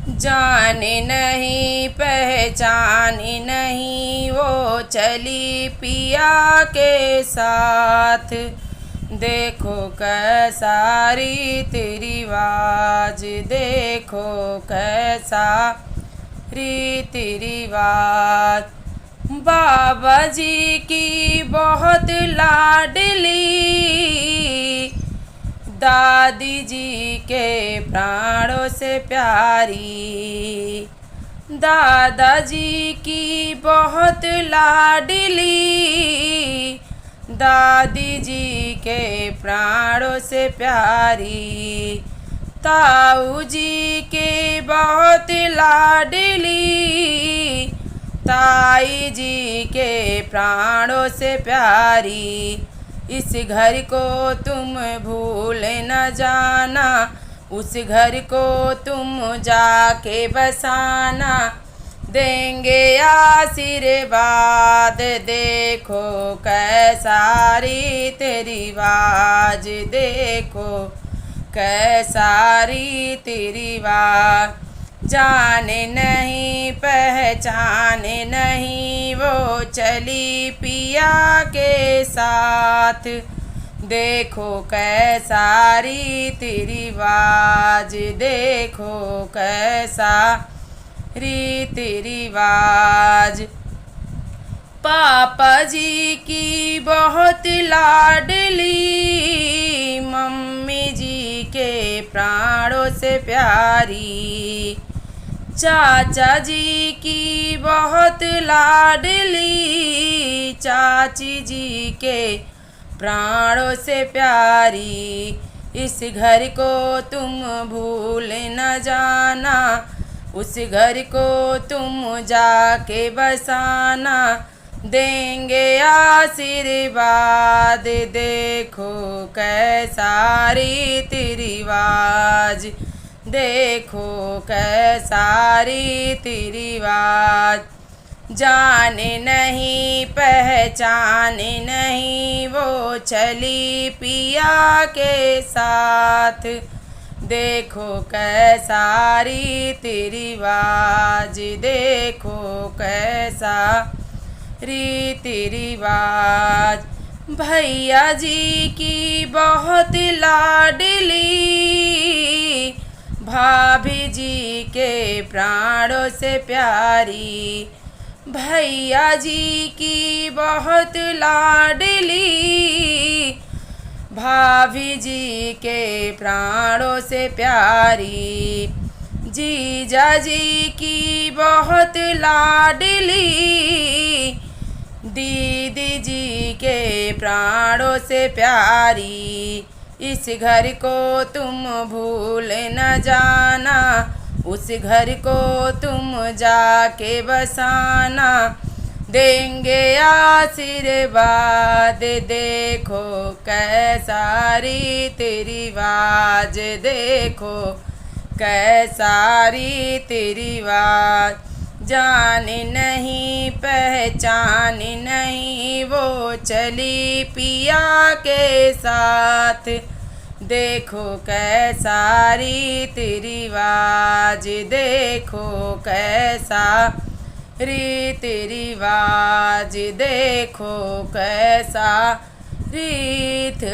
जाने नहीं पहचान नहीं वो चली पिया के साथ। देखो कैसा रीत रिवाज, देखो कैसा रीत रिवाज। बाबा जी की बहुत लाडली, दादी जी के प्राणों से प्यारी। दादाजी की बहुत लाडली, दादी जी के प्राणों से प्यारी। ताऊ जी के बहुत लाडली, ताई जी के प्राणों से प्यारी। इस घर को तुम भूल न जाना, उस घर को तुम जाके बसाना। देंगे आशीर्वाद, देखो कैसा रीत रिवाज, देखो कैसा रीत रिवाज। जाने नहीं पहचाने नहीं वो चली पिया के साथ। देखो कैसा रीत रिवाज, देखो कैसा रीत रिवाज। पापा जी की बहुत लाडली, मम्मी जी के प्राणों से प्यारी। चाचा जी की बहुत लाडली, चाची जी के प्राणों से प्यारी। इस घर को तुम भूल न जाना, उस घर को तुम जाके बसाना। देंगे आशीर्वाद, देखो कैसा रीत रिवाज, देखो कैसा रीत रिवाज। जाने नहीं पहचाने नहीं वो चली पिया के साथ। देखो कैसा रीत रिवाज, देखो कैसा रीत रिवाज। भैया जी की बहुत लाडली, भाभी जी के प्राणों से प्यारी। भैया जी की बहुत लाडली, भाभी जी के प्राणों से प्यारी। जीजा जी की बहुत लाडली, दीदी जी के प्राणों से प्यारी। इस घर को तुम भूल न जाना, उस घर को तुम जाके बसाना। देंगे आशीर्वाद, देखो कैसा रीत रिवाज, देखो कैसा रीत रिवाज। जाने नहीं पहचाने नहीं वो चली पिया के साथ। देखो कैसा रीत रिवाज, देखो कैसा रीत रिवाज, देखो कैसा रीत